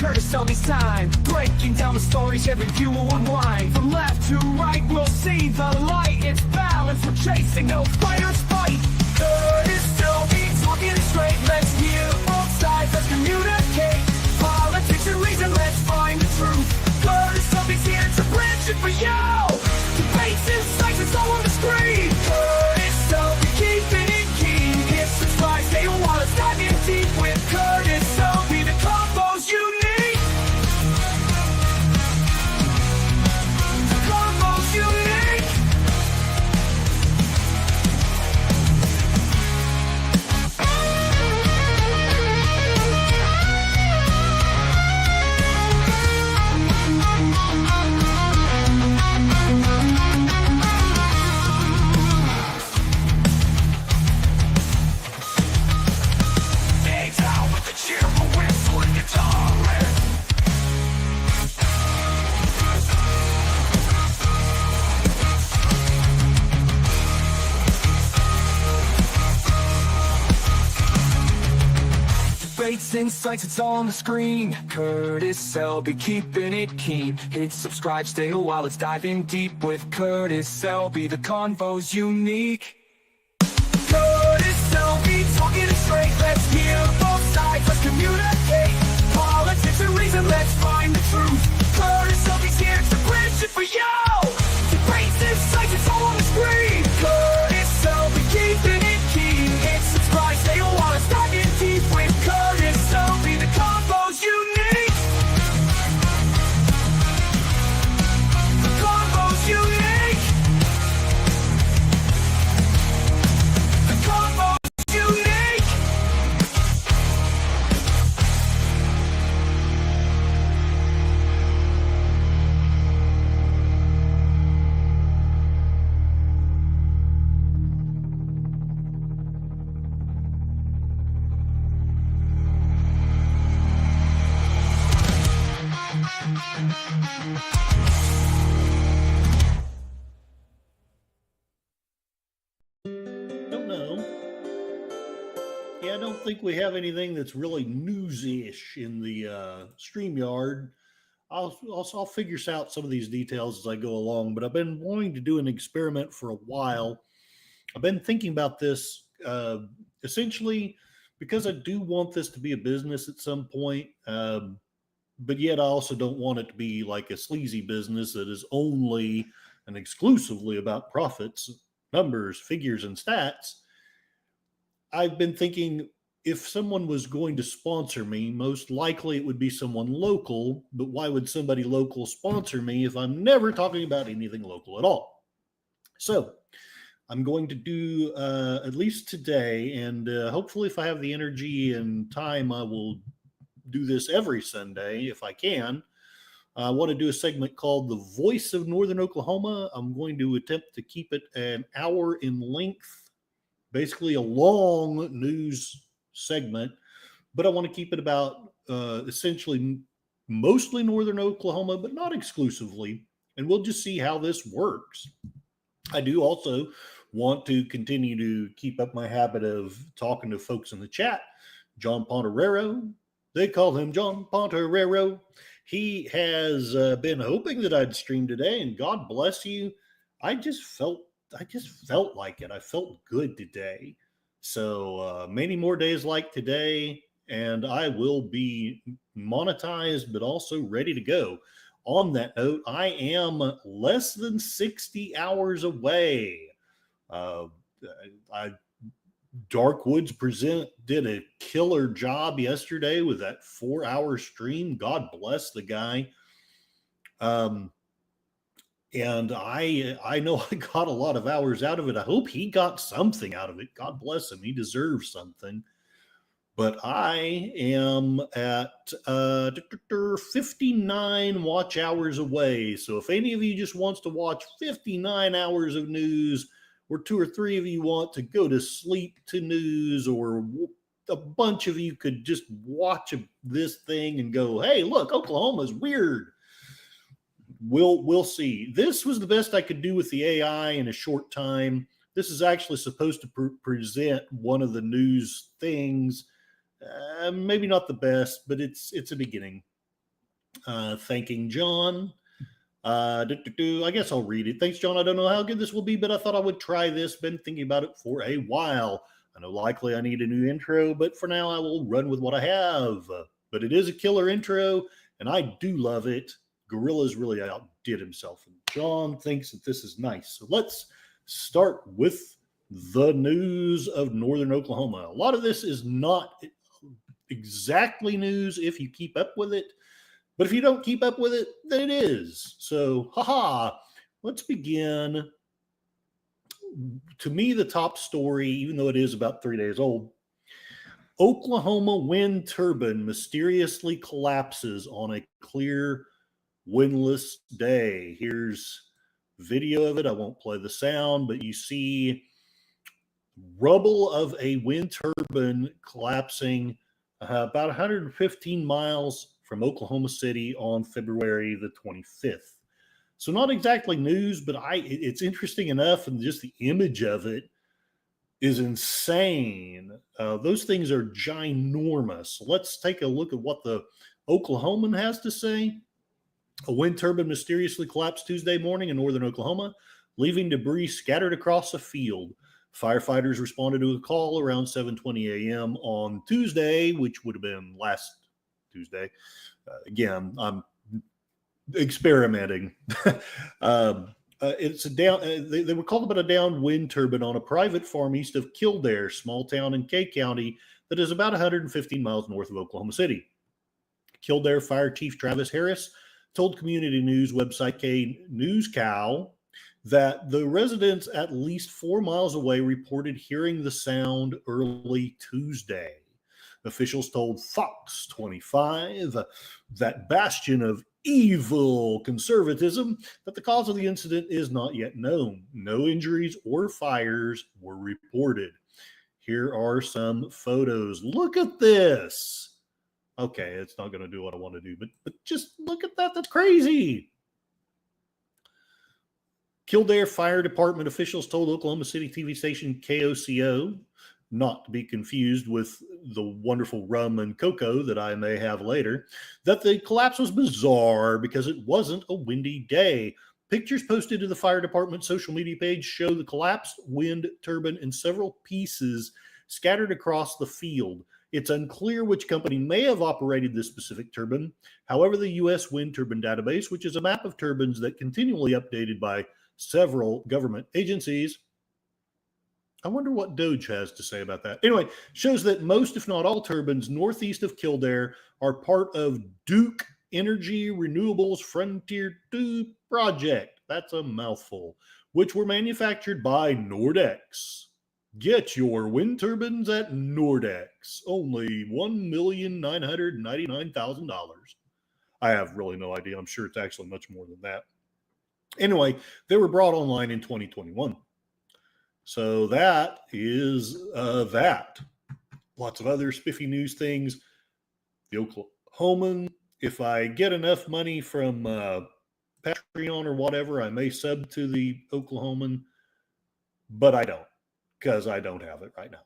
Curtis Selby's time, breaking down the stories every view will unwind. From left to right, we'll see the light. It's balance, we're chasing, no fighters fight. Curtis Selby's talking it straight. Let's hear both sides, let's communicate. Politics and reason, let's find the truth. Curtis Selby's here to bridge it for you. Debates, insights, it's all on the screen. Curtis Selby, keeping it keen. Hit subscribe, stay a while, let's dive in deep with Curtis Selby. The combo's unique. The combo's unique. Eggs out with the cheerful whistle and guitar riff. Debates, insights, it's all on the screen. Curtis Selby, keeping it keen. Hit subscribe, stay a while, let's dive in deep with Curtis Selby. The convo's unique. Curtis Selby, talking it straight. Let's hear both sides, let's communicate. Politics and reason, let's find the truth. Curtis Selby's here to bridge it for you. Debates, insights, it's all on the screen. Curtis Selby, keeping it keen. Hit subscribe, stay a while, let's dive in deep with Curtis Selby. The combo's unique. The combo's unique. The combo's unique. Don't know. Yeah, I don't think we have anything that's really news-ish in the StreamYard. I'll figure out some of these details as I go along, but I've been wanting to do an experiment for a while. I've been thinking about this essentially because I do want this to be a business at some point, but yet I also don't want it to be like a sleazy business that is only and exclusively about profits, numbers, figures, and stats. I've been thinking if someone was going to sponsor me, most likely it would be someone local, but why would somebody local sponsor me if I'm never talking about anything local at all? So I'm going to do at least today, and hopefully if I have the energy and time, I will do this every Sunday if I can. I want to do a segment called The Voice of Northern Oklahoma. I'm going to attempt to keep it an hour in length, basically a long news segment, but I want to keep it about essentially mostly Northern Oklahoma, but not exclusively, and we'll just see how this works. I do also want to continue to keep up my habit of talking to folks in the chat. John Ponterero, they call him John Ponterero. He has been hoping that I'd stream today, and God bless you. I just felt like it. I felt good today. So many more days like today, and I will be monetized, but also ready to go. On that note, I am less than 60 hours away. Dark Woods Present did a killer job yesterday with that 4-hour stream. God bless the guy. And I know I got a lot of hours out of it. I hope he got something out of it. God bless him. He deserves something. But I am at 59 watch hours away. So if any of you just wants to watch 59 hours of news, or 2 or 3 of you want to go to sleep to news, or a bunch of you could just watch this thing and go, hey, look, Oklahoma's weird. We'll see. This was the best I could do with the AI in a short time. This is actually supposed to present one of the news things. Maybe not the best, but it's a beginning. thanking John. I guess I'll read it. Thanks, John. I don't know how good this will be, but I thought I would try this. Been thinking about it for a while. I know likely I need a new intro, but for now I will run with what I have. But it is a killer intro, and I do love it. Gorilla's really outdid himself, and John thinks that this is nice. So let's start with the news of Northern Oklahoma. A lot of this is not exactly news if you keep up with it. But if you don't keep up with it, then it is. So, let's begin. To me, the top story, even though it is about 3 days old, Oklahoma wind turbine mysteriously collapses on a clear, windless day. Here's video of it. I won't play the sound, but you see rubble of a wind turbine collapsing about 115 miles from Oklahoma City on February the 25th. So not exactly news, but it's interesting enough, and just the image of it is insane. Those things are ginormous. Let's take a look at what the Oklahoman has to say. A wind turbine mysteriously collapsed Tuesday morning in northern Oklahoma, leaving debris scattered across a field. Firefighters responded to a call around 7:20 a.m. on Tuesday, which would have been last Tuesday. Again, I'm experimenting. It's a down. They were called about a downed wind turbine on a private farm east of Kildare, small town in Kay County that is about 115 miles north of Oklahoma City. Kildare Fire Chief Travis Harris told community news website K Newscast that the residents at least 4 miles away reported hearing the sound early Tuesday. Officials told Fox 25, that bastion of evil conservatism, that the cause of the incident is not yet known. No injuries or fires were reported. Here are some photos. Look at this. Okay, it's not going to do what I want to do, but just look at that. That's crazy. Kildare Fire Department officials told Oklahoma City TV station KOCO, not to be confused with the wonderful rum and cocoa that I may have later, that the collapse was bizarre because it wasn't a windy day. Pictures posted to the fire department social media page show the collapsed wind turbine in several pieces scattered across the field. It's unclear which company may have operated this specific turbine. However, the U.S. Wind Turbine Database, which is a map of turbines that continually updated by several government agencies, I wonder what Doge has to say about that. Anyway, shows that most, if not all, turbines northeast of Kildare are part of Duke Energy Renewables Frontier 2 project. That's a mouthful, which were manufactured by Nordex. Get your wind turbines at Nordex. Only $1,999,000. I have really no idea. I'm sure it's actually much more than that. Anyway, they were brought online in 2021. So that is that. Lots of other spiffy news things. The Oklahoman, if I get enough money from Patreon or whatever, I may sub to the Oklahoman, but I don't, because I don't have it right now.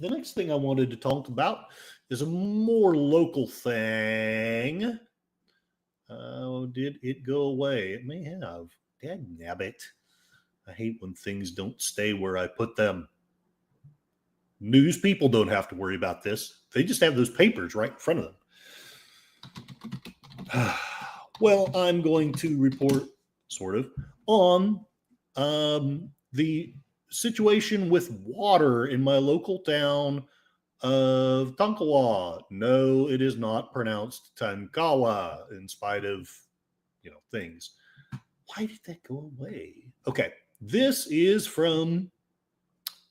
The next thing I wanted to talk about is a more local thing. Did it go away? It may have. Dadnabbit. I hate when things don't stay where I put them. News people don't have to worry about this. They just have those papers right in front of them. Well, I'm going to report, sort of, on the situation with water in my local town of Tonkawa. No, it is not pronounced Tankawa, in spite of, things. Why did that go away? Okay, this is from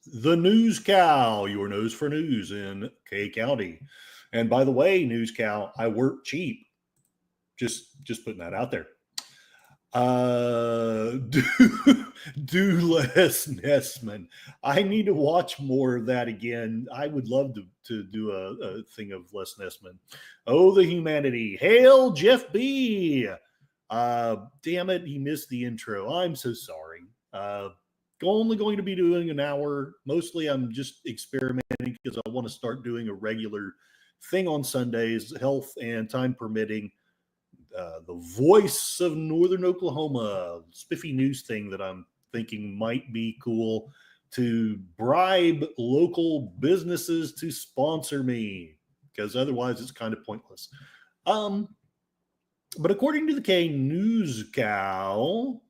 the Newscast, your nose for news in Kay County. And by the way, Newscast, I work cheap. Just putting that out there. Do less Nessman. I need to watch more of that again. I would love to do a thing of Les Nessman. Oh, the humanity. Hail Jeff B. Damn it, he missed the intro. I'm so sorry. Only going to be doing an hour. Mostly I'm just experimenting because I want to start doing a regular thing on Sundays, health and time permitting. The voice of Northern Oklahoma, spiffy news thing that I'm thinking might be cool to bribe local businesses to sponsor me, because otherwise it's kind of pointless. But according to the K News Cow,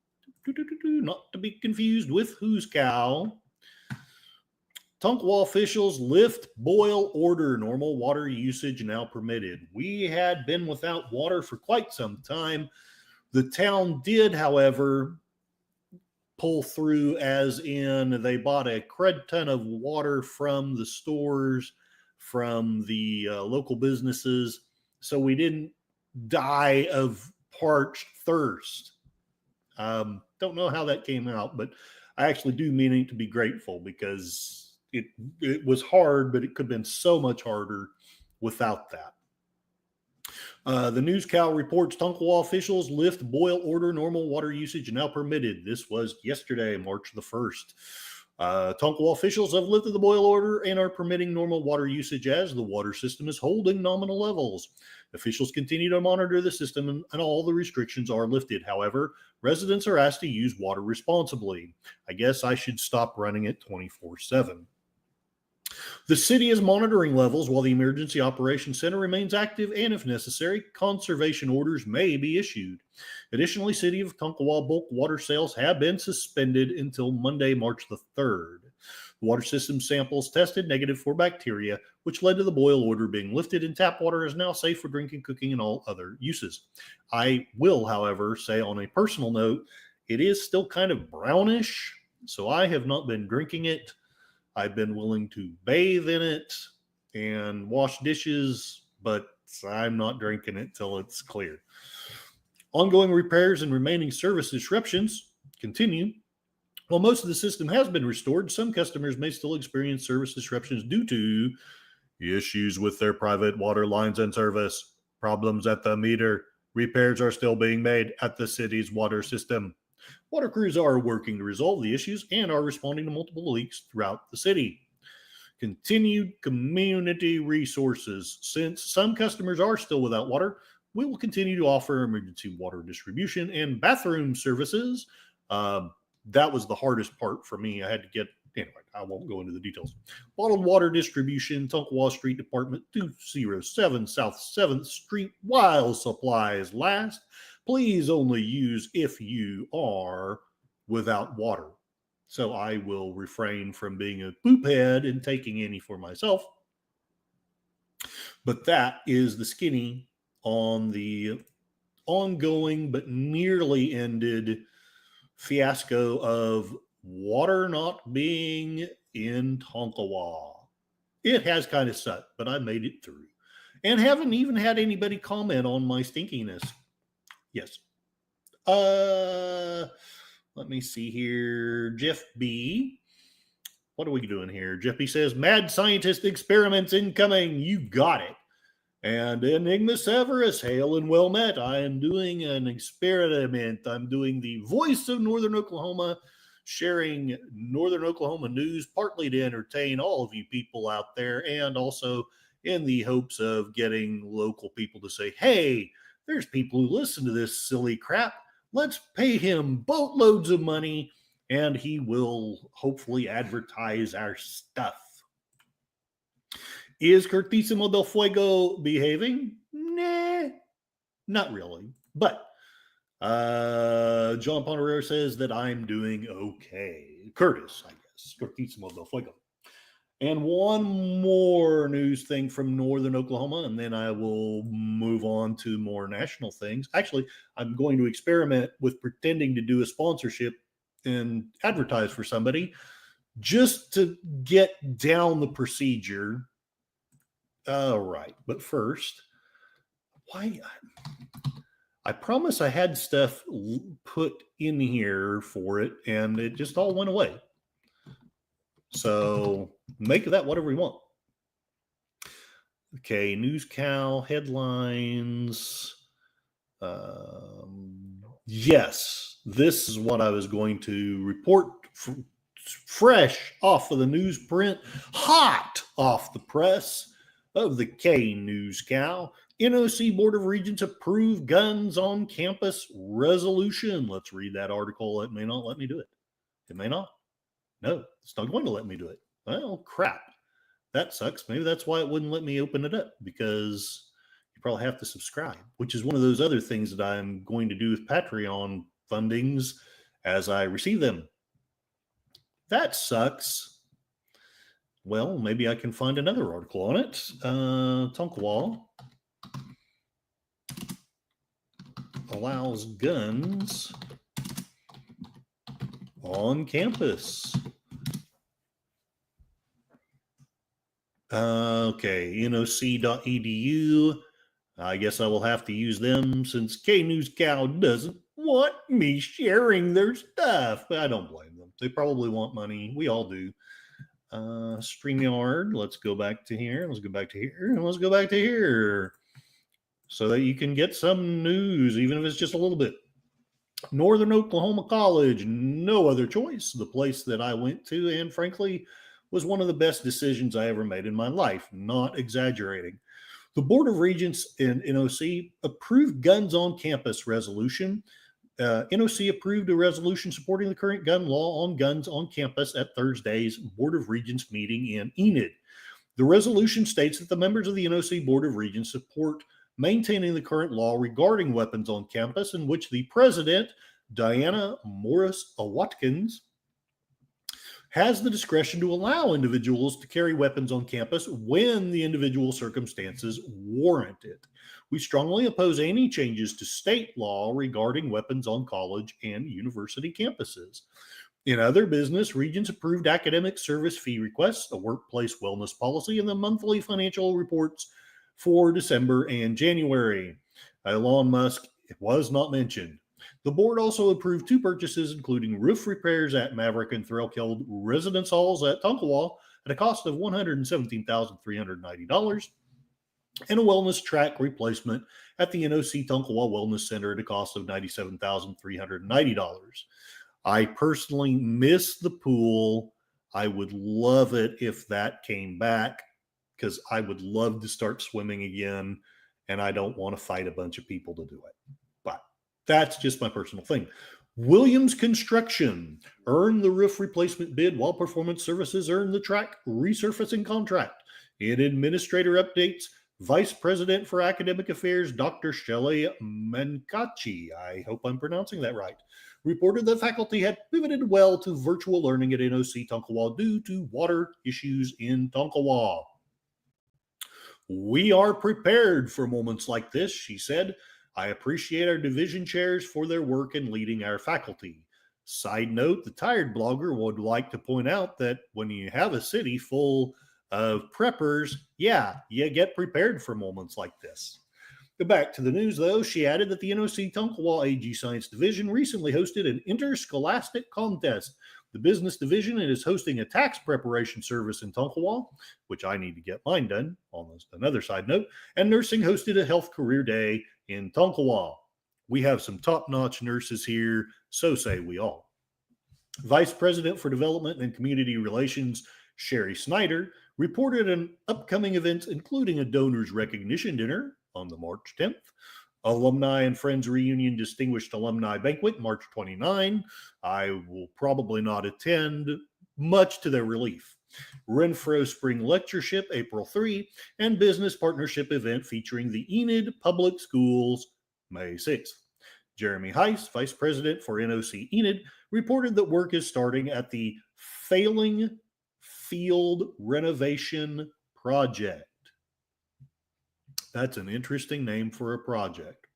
not to be confused with Who's Cow, Tonkawa officials lift boil order. Normal water usage now permitted. We had been without water for quite some time. The town did, however, pull through, as in they bought a crud ton of water from the stores, from the local businesses, so we didn't die of parched thirst. Don't know how that came out, but I actually do mean it to be grateful, because it was hard, but it could have been so much harder without that. The News Cow reports Tonkawa officials lift boil order. Normal water usage now permitted. This was yesterday, March the 1st. Tonkawa officials have lifted the boil order and are permitting normal water usage as the water system is holding nominal levels. Officials continue to monitor the system, and all the restrictions are lifted. However, residents are asked to use water responsibly. I guess I should stop running it 24/7. The city is monitoring levels while the Emergency Operations Center remains active, and if necessary, conservation orders may be issued. Additionally, City of Tonkawa bulk water sales have been suspended until Monday, March the 3rd. The water system samples tested negative for bacteria, which led to the boil order being lifted, and tap water is now safe for drinking, cooking, and all other uses. I will, however, say on a personal note, it is still kind of brownish, so I have not been drinking it. I've been willing to bathe in it and wash dishes, but I'm not drinking it till it's clear. Ongoing repairs and remaining service disruptions continue. While most of the system has been restored, some customers may still experience service disruptions due to issues with their private water lines and service, problems at the meter. Repairs are still being made at the city's water system. Water crews are working to resolve the issues and are responding to multiple leaks throughout the city. Continued community resources. Since some customers are still without water, we will continue to offer emergency water distribution and bathroom services. That was the hardest part for me. I had to get, anyway, I won't go into the details. Bottled water distribution, Tonkawa Street Department 207 South 7th Street, while supplies last. Please only use if you are without water. So I will refrain from being a poop head and taking any for myself. But that is the skinny on the ongoing but nearly ended fiasco of water not being in Tonkawa. It has kind of sucked, but I made it through. And haven't even had anybody comment on my stinkiness. Yes. Let me see here. Jeff B. What are we doing here? Jeff B says, mad scientist experiments incoming. You got it. And Enigma Severus, hail and well met. I am doing an experiment. I'm doing the voice of Northern Oklahoma, sharing Northern Oklahoma news, partly to entertain all of you people out there, and also in the hopes of getting local people to say, hey, there's people who listen to this silly crap. Let's pay him boatloads of money, and he will hopefully advertise our stuff. Is Cortissimo del Fuego behaving? Nah, not really. But John Ponderero says that I'm doing okay. Curtis, I guess. Cortissimo del Fuego. And one more news thing from Northern Oklahoma, and then I will move on to more national things. Actually, I'm going to experiment with pretending to do a sponsorship and advertise for somebody just to get down the procedure. All right. But first, why? I promise I had stuff put in here for it, and it just all went away. So make of that whatever you want. Okay, News Cow headlines. Yes, this is what I was going to report fresh off of the newsprint, hot off the press. of the K News Cow. NOC Board of Regents approved guns on campus resolution. Let's read that article. It may not let me do it. It may not. No, it's not going to let me do it. Well, crap. That sucks. Maybe that's why it wouldn't let me open it up, because you probably have to subscribe, which is one of those other things that I'm going to do with Patreon fundings as I receive them. That sucks. Well, maybe I can find another article on it. Tonkawa allows guns on campus. Okay, noc.edu. I guess I will have to use them since K News Cow doesn't want me sharing their stuff. I don't blame them. They probably want money. We all do. StreamYard. Let's go back to here. Let's go back to here. And let's go back to here. So that you can get some news, even if it's just a little bit. Northern Oklahoma College, no other choice. The place that I went to, and frankly, was one of the best decisions I ever made in my life. Not exaggerating. The Board of Regents in NOC approved guns on campus resolution. NOC approved a resolution supporting the current gun law on guns on campus at Thursday's Board of Regents meeting in Enid. The resolution states that the members of the NOC Board of Regents support maintaining the current law regarding weapons on campus, in which the president, Diana Morris Watkins, has the discretion to allow individuals to carry weapons on campus when the individual circumstances warrant it. We strongly oppose any changes to state law regarding weapons on college and university campuses. In other business, Regents approved academic service fee requests, a workplace wellness policy, and the monthly financial reports for December and January. Elon Musk was not mentioned. The board also approved 2 purchases, including roof repairs at Maverick and Threlkeld residence halls at Tonkawa at a cost of $117,390, and a wellness track replacement at the NOC Tonkawa Wellness Center at a cost of $97,390. I personally miss the pool. I would love it if that came back, because I would love to start swimming again, and I don't want to fight a bunch of people to do it. But that's just my personal thing. Williams Construction earned the roof replacement bid, while Performance Services earned the track resurfacing contract. In administrator updates, Vice President for Academic Affairs, Dr. Shelley Mankachi, I hope I'm pronouncing that right, reported that faculty had pivoted well to virtual learning at NOC Tonkawa due to water issues in Tonkawa. We are prepared for moments like this, she said. I appreciate our division chairs for their work in leading our faculty. Side note, the tired blogger would like to point out that when you have a city full of preppers, yeah, you get prepared for moments like this. Back to the news, though, she added that the NOC Tonkawa AG Science Division recently hosted an interscholastic contest. The business division is hosting a tax preparation service in Tonkawa, which I need to get mine done, on another side note, and nursing hosted a health career day in Tonkawa. We have some top-notch nurses here, so say we all. Vice President for Development and Community Relations, Sherry Snyder, reported on upcoming events, including a donors recognition dinner on the March 10th, Alumni and Friends Reunion Distinguished Alumni Banquet, March 29. I will probably not attend, much to their relief. Renfro Spring Lectureship, April 3, and Business Partnership Event featuring the Enid Public Schools, May 6th. Jeremy Heiss, Vice President for NOC Enid, reported that work is starting at the Failing Field Renovation Project. That's an interesting name for a project.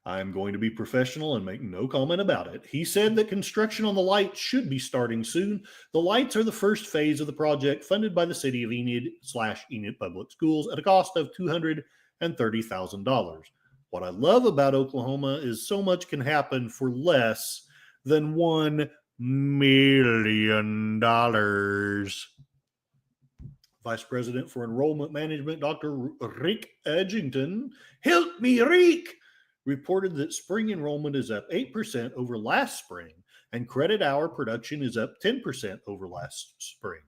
I'm going to be professional and make no comment about it. He said that construction on the lights should be starting soon. The lights are the first phase of the project, funded by the city of Enid/Enid Public Schools at a cost of $230,000. What I love about Oklahoma is so much can happen for less than $1 million. Vice President for Enrollment Management, Dr. Rick Edgington, help me, Rick, reported that spring enrollment is up 8% over last spring, and credit hour production is up 10% over last spring.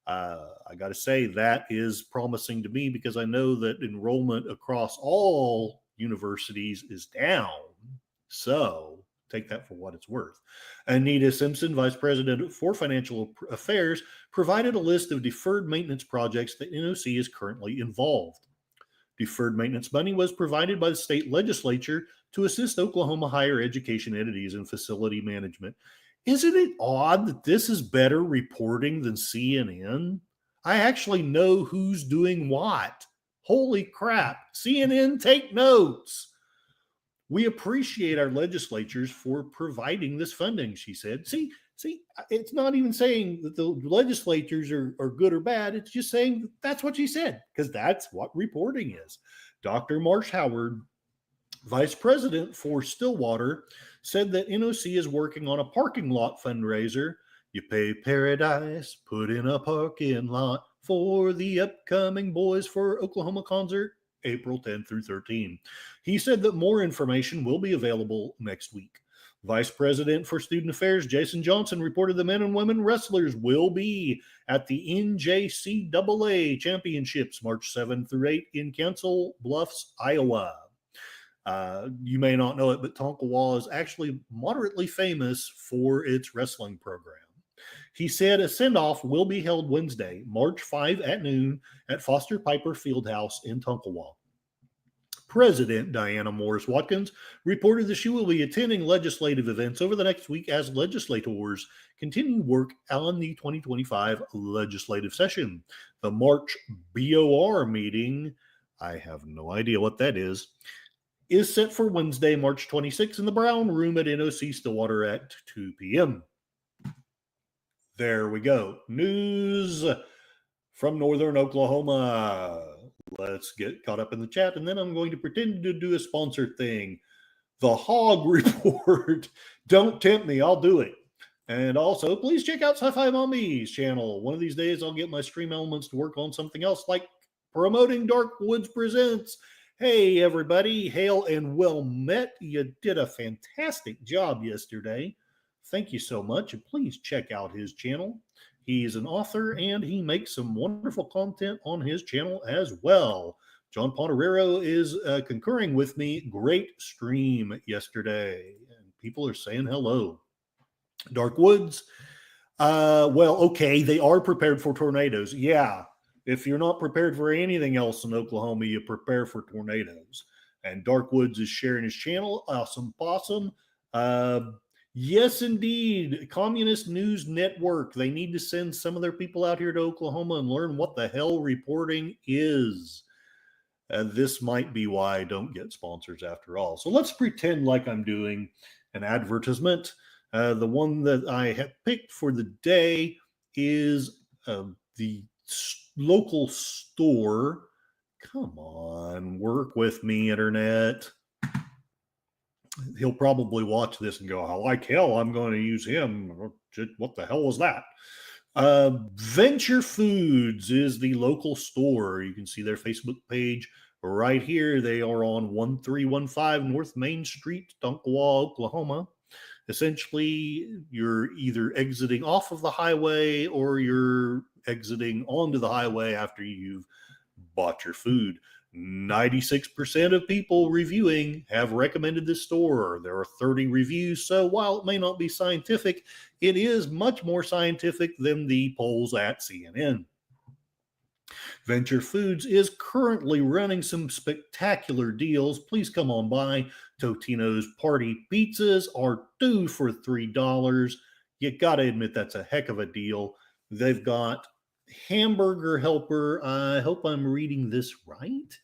I got to say, that is promising to me because I know that enrollment across all universities is down. So take that for what it's worth. Anita Simpson, Vice President for Financial Affairs, provided a list of deferred maintenance projects that NOC is currently involved. Deferred maintenance money was provided by the state legislature to assist Oklahoma higher education entities in facility management. Isn't it odd that this is better reporting than CNN? I actually know who's doing what. Holy crap. CNN, take notes. We appreciate our legislatures for providing this funding, she said. See, it's not even saying that the legislatures are good or bad. It's just saying that's what she said, because that's what reporting is. Dr. Marsh Howard, Vice President for Stillwater, said that NOC is working on a parking lot fundraiser. You pay paradise, put in a parking lot for the upcoming Boys for Oklahoma concert, April 10 through 13. He said that more information will be available next week. Vice President for Student Affairs Jason Johnson reported the men and women wrestlers will be at the NJCAA Championships March 7 through 8 in Council Bluffs, Iowa. You may not know it, but Tonkawa is actually moderately famous for its wrestling program. He said a send-off will be held Wednesday, March 5 at noon at Foster Piper Fieldhouse in Tonkawa. President Diana Morris Watkins reported that she will be attending legislative events over the next week as legislators continue work on the 2025 legislative session. The March BOR meeting, I have no idea what that is set for Wednesday, March 26 in the Brown Room at NOC Stillwater at 2 p.m. There we go. News from Northern Oklahoma. Let's get caught up in the chat, and then I'm going to pretend to do a sponsored thing. The Hog Report. Don't tempt me. I'll do it. And also, please check out Sci-Fi Mommy's channel. One of these days, I'll get my stream elements to work on something else, like promoting Dark Woods Presents. Hey, everybody. Hail and well met. You did a fantastic job yesterday. Thank you so much. And please check out his channel. He's an author, and he makes some wonderful content on his channel as well. John Ponterero is concurring with me. Great stream yesterday. And people are saying hello. Dark Woods. Well, okay, they are prepared for tornadoes. Yeah. If you're not prepared for anything else in Oklahoma, you prepare for tornadoes. And Dark Woods is sharing his channel. Awesome possum. Yes, indeed. Communist News Network. They need to send some of their people out here to Oklahoma and learn what the hell reporting is. This might be why I don't get sponsors after all. So let's pretend like I'm doing an advertisement. The one that I have picked for the day is the local store. Come on, work with me, internet. He'll probably watch this and go, like hell, I'm going to use him. What the hell was that? Venture Foods is the local store. You can see their Facebook page right here. They are on 1315 North Main Street, Tonkawa, Oklahoma. Essentially, you're either exiting off of the highway or you're exiting onto the highway after you've bought your food. 96% of people reviewing have recommended this store. There are 30 reviews, so while it may not be scientific, it is much more scientific than the polls at CNN. Venture Foods is currently running some spectacular deals. Please come on by. Totino's Party Pizzas are 2 for $3. You got to admit that's a heck of a deal. They've got Hamburger Helper. I hope I'm reading this right.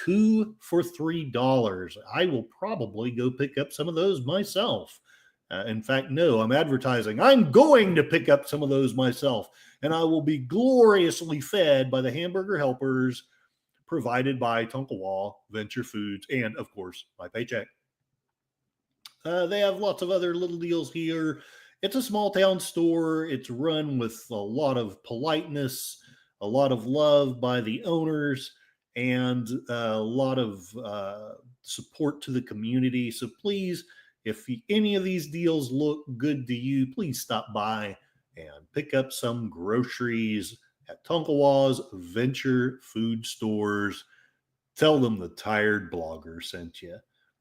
2 for $3. I will probably go pick up some of those myself. In fact, no, I'm advertising. I'm going to pick up some of those myself, and I will be gloriously fed by the Hamburger Helpers provided by Tonkawa, Venture Foods, and, of course, my paycheck. They have lots of other little deals here. It's a small town store. It's run with a lot of politeness, a lot of love by the owners, and a lot of support to the community. So please, if any of these deals look good to you, please stop by and pick up some groceries at Tonkawa's Venture Food Stores. Tell them the tired blogger sent you,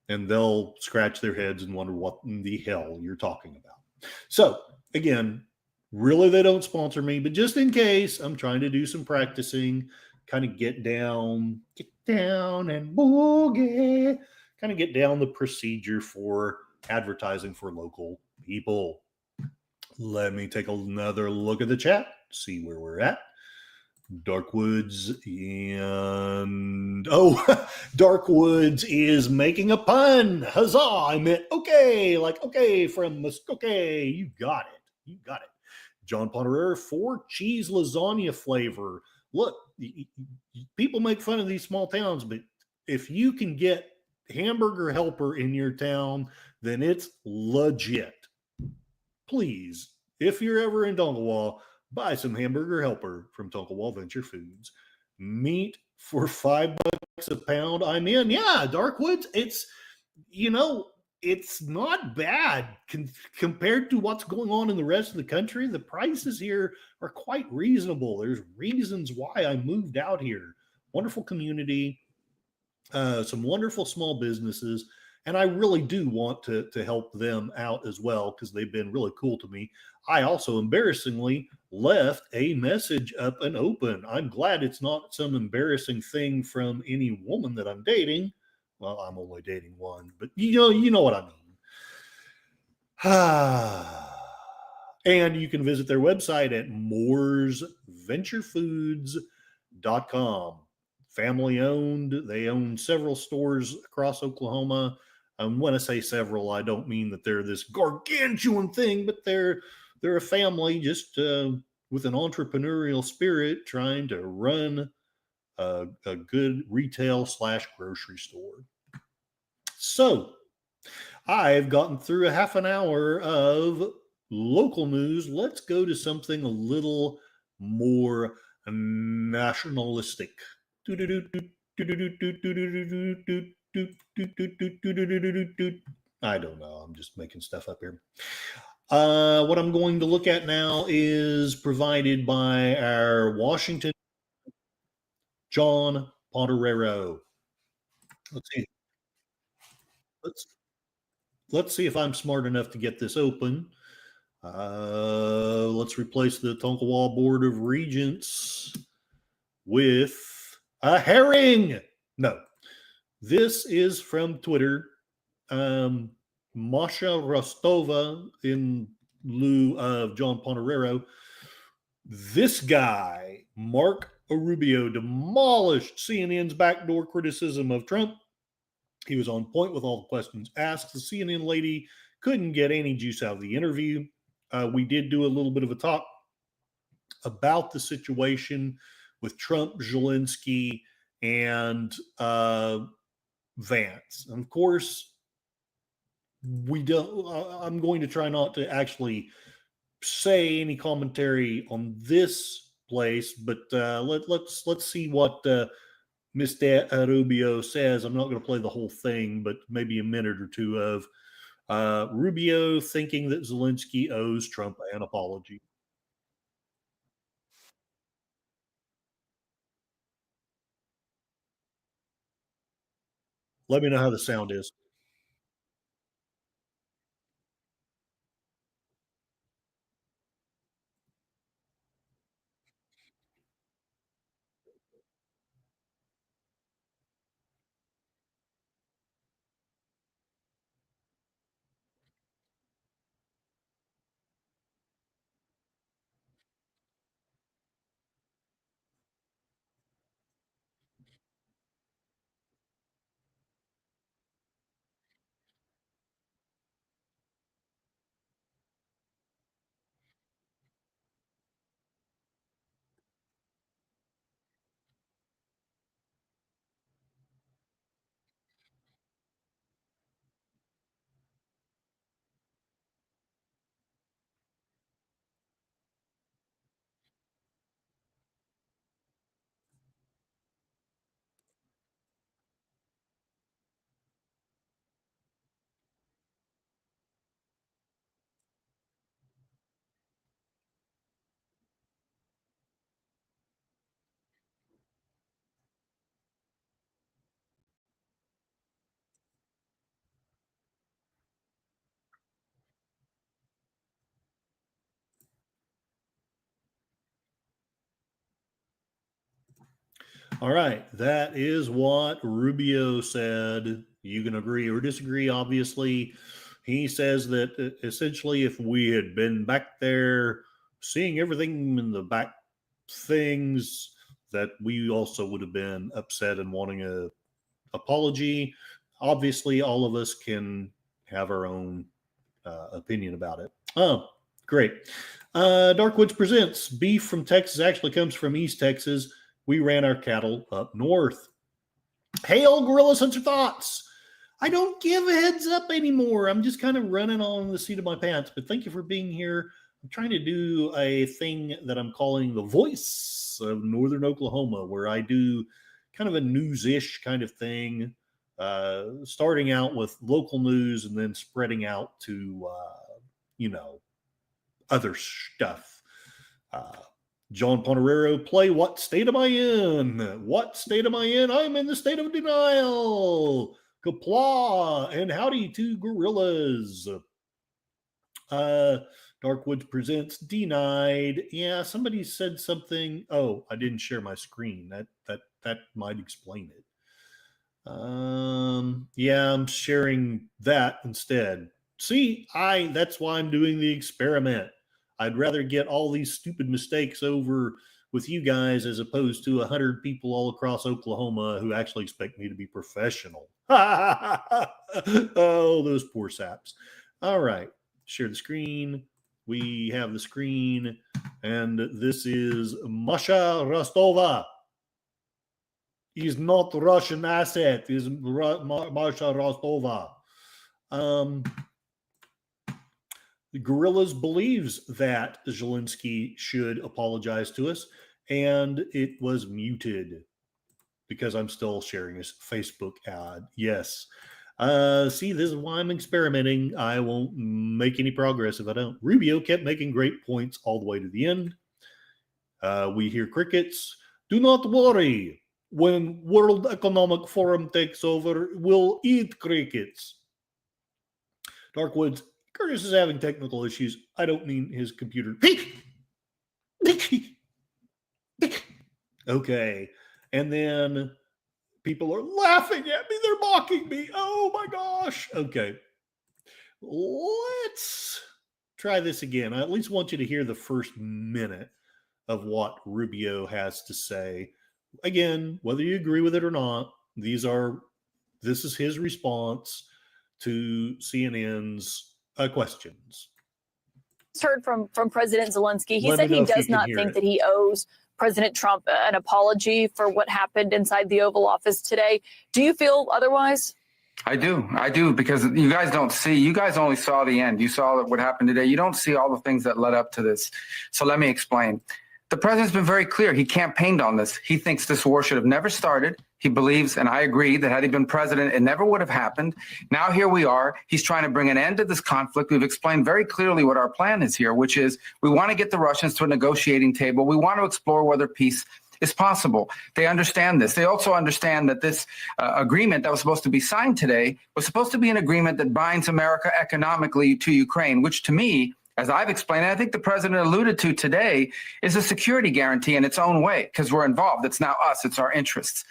and they'll scratch their heads and wonder what in the hell you're talking about. So, again, really, they don't sponsor me, but just in case, I'm trying to do some practicing, kind of get down and boogie, kind of get down the procedure for advertising for local people. Let me take another look at the chat, see where we're at. Darkwoods and Darkwoods is making a pun. Huzzah! I meant okay, like okay from Muskoke. You got it. You got it. John Ponderer, 4 cheese lasagna flavor. Look, people make fun of these small towns, but if you can get Hamburger Helper in your town, then it's legit. Please, if you're ever in Dongawa, buy some Hamburger Helper from Tonkawa Venture Foods. Meat for $5 a pound. I'm in. Yeah, Darkwoods. You know, it's not bad compared to what's going on in the rest of the country. The prices here are quite reasonable. There's reasons why I moved out here. Wonderful community, some wonderful small businesses, and I really do want to help them out as well because they've been really cool to me. I also embarrassingly left a message up and open. I'm glad it's not some embarrassing thing from any woman that I'm dating. Well, I'm only dating one, but you know what I mean. And you can visit their website at mooresventurefoods.com. Family owned. They own several stores across Oklahoma. When I say several, I don't mean that they're this gargantuan thing, but they're a family just with an entrepreneurial spirit trying to run a good retail / grocery store. So I've gotten through a half an hour of local news. Let's go to something a little more nationalistic. I don't know. I'm just making stuff up here. What I'm going to look at now is provided by our Washington John Ponderero. Let's see. Let's let's see if I'm smart enough to get this open. Let's replace the Tonkawa Board of Regents with a herring. No, this is from Twitter. Masha Rostova in lieu of John Ponderero. This guy, Mark Rubio, demolished CNN's backdoor criticism of Trump. He was on point with all the questions asked. The CNN lady couldn't get any juice out of the interview. We did do a little bit of a talk about the situation with Trump, Zelensky, and Vance. And of course, we don't. I'm going to try not to actually say any commentary on this place, but let's see what Mr. Rubio says. I'm not going to play the whole thing, but maybe a minute or two of Rubio thinking that Zelensky owes Trump an apology. Let me know how the sound is. All right, that is what Rubio said. You can agree or disagree, obviously. He says that essentially, if we had been back there seeing everything in the back things, that we also would have been upset and wanting a apology. Obviously, all of us can have our own opinion about it. Oh, great. Darkwoods presents beef from Texas actually comes from East Texas. We ran our cattle up north. Hail, Gorilla Sensor Thoughts. I don't give a heads up anymore. I'm just kind of running on the seat of my pants, but thank you for being here. I'm trying to do a thing that I'm calling the Voice of Northern Oklahoma, where I do kind of a news-ish kind of thing, starting out with local news and then spreading out to, other stuff. John Ponerero, play What State Am I In? What state am I in? I'm in the state of denial. Kapla and howdy to gorillas. Darkwoods presents denied. Yeah, somebody said something. Oh, I didn't share my screen. That might explain it. Yeah, I'm sharing that instead. See, that's why I'm doing the experiment. I'd rather get all these stupid mistakes over with you guys as opposed to 100 people all across Oklahoma who actually expect me to be professional. Oh, those poor saps. All right, share the screen. We have the screen, and this is Masha Rostova. He's not Russian asset. He's Masha Rostova. The Gorillas believes that Zelensky should apologize to us, and it was muted because I'm still sharing his Facebook ad. Yes. See, this is why I'm experimenting. I won't make any progress if I don't. Rubio kept making great points all the way to the end. We hear crickets. Do not worry. When World Economic Forum takes over, we'll eat crickets. Darkwoods, Curtis is having technical issues. I don't mean his computer. Okay. And then people are laughing at me. They're mocking me. Oh my gosh. Okay. Let's try this again. I at least want you to hear the first minute of what Rubio has to say. Again, whether you agree with it or not, this is his response to CNN's questions. Heard from President Zelensky. He said he does not think that he owes President Trump an apology for what happened inside the Oval Office today. Do you feel otherwise? I do, because you guys don't see. You guys only saw the end. You saw what happened today. You don't see all the things that led up to this. So let me explain. The president's been very clear. He campaigned on this. He thinks this war should have never started. He believes, and I agree, that had he been president, it never would have happened. Now here we are. He's trying to bring an end to this conflict. We've explained very clearly what our plan is here, which is we want to get the Russians to a negotiating table. We want to explore whether peace is possible. They understand this. They also understand that this agreement that was supposed to be signed today was supposed to be an agreement that binds America economically to Ukraine, which to me, as I've explained, and I think the president alluded to today, is a security guarantee in its own way, because we're involved. It's now us. It's our interests.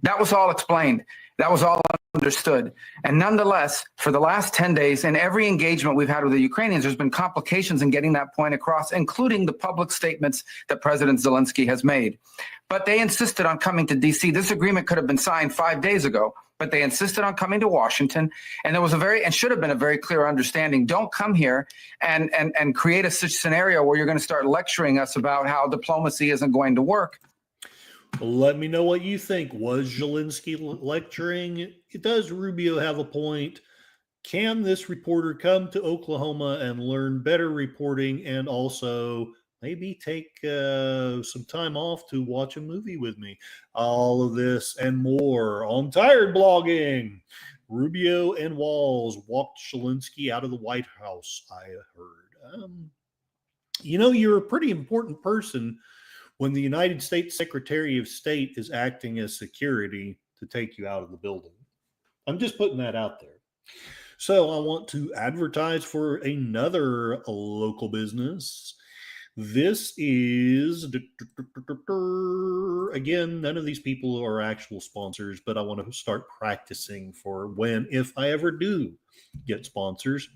That was all explained. That was all understood. And nonetheless, for the last 10 days, in every engagement we've had with the Ukrainians, there's been complications in getting that point across, including the public statements that President Zelensky has made. But they insisted on coming to D.C. This agreement could have been signed 5 days ago, but they insisted on coming to Washington. And there was and should have been a very clear understanding. Don't come here and create a such scenario where you're going to start lecturing us about how diplomacy isn't going to work. Let me know what you think. Was Zelensky lecturing? Does Rubio have a point? Can this reporter come to Oklahoma and learn better reporting and also maybe take some time off to watch a movie with me? All of this and more on Tired Blogging. Rubio and Walls walked Zelensky out of the White House, I heard. You're a pretty important person when the United States Secretary of State is acting as security to take you out of the building. I'm just putting that out there. So I want to advertise for another local business. This is, again, none of these people are actual sponsors, but I want to start practicing for when, if I ever do get sponsors.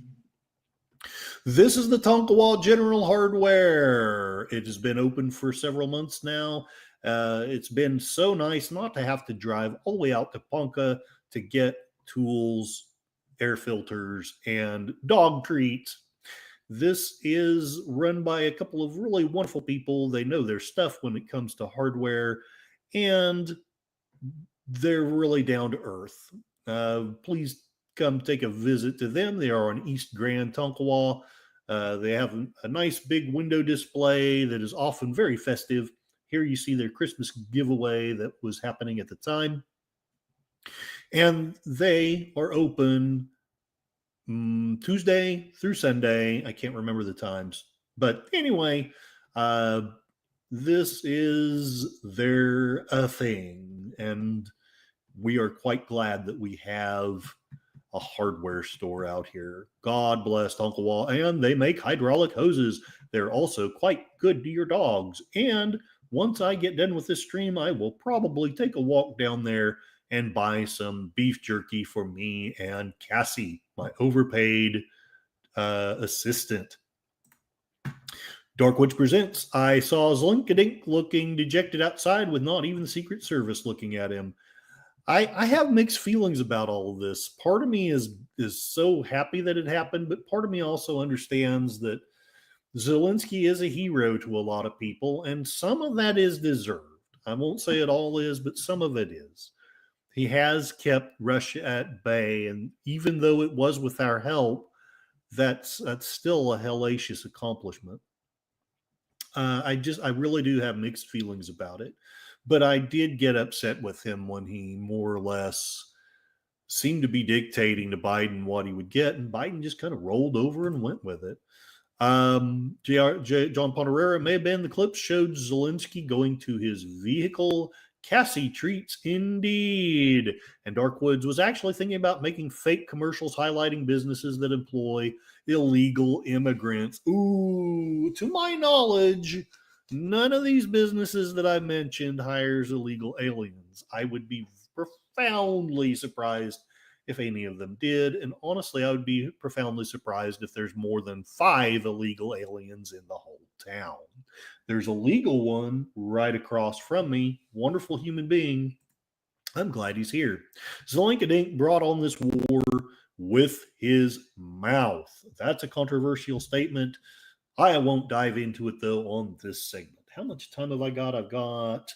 This is the Tonkawa General Hardware. It has been open for several months now. It's been so nice not to have to drive all the way out to Ponca to get tools, air filters, and dog treats. This is run by a couple of really wonderful people. They know their stuff when it comes to hardware, and they're really down to earth. Please come take a visit to them. They are on East Grand Tonkawa. They have a nice big window display that is often very festive. Here you see their Christmas giveaway that was happening at the time. And they are open Tuesday through Sunday. I can't remember the times. But anyway, this is their thing. And we are quite glad that we have a hardware store out here. God bless Tonkawa. And they make hydraulic hoses. They're also quite good to your dogs. And once I get done with this stream, I will probably take a walk down there and buy some beef jerky for me and Cassie, my overpaid assistant. Darkwoods presents. I saw Zlinkadink looking dejected outside with not even the Secret Service looking at him. I have mixed feelings about all of this. Part of me is so happy that it happened, but part of me also understands that Zelensky is a hero to a lot of people, and some of that is deserved. I won't say it all is, but some of it is. He has kept Russia at bay, and even though it was with our help, that's still a hellacious accomplishment. I really do have mixed feelings about it, but I did get upset with him when he more or less seemed to be dictating to Biden what he would get, and Biden just kind of rolled over and went with it. John Ponderera may have been the clip showed Zelensky going to his vehicle. Cassie treats indeed. And Darkwoods was actually thinking about making fake commercials highlighting businesses that employ illegal immigrants. Ooh, to my knowledge, none of these businesses that I mentioned hires illegal aliens. I would be profoundly surprised if any of them did. And honestly, I would be profoundly surprised if there's more than 5 illegal aliens in the whole town. There's a legal one right across from me. Wonderful human being. I'm glad he's here. Zelinkadink brought on this war with his mouth. That's a controversial statement. I won't dive into it, though, on this segment. How much time have I got? I've got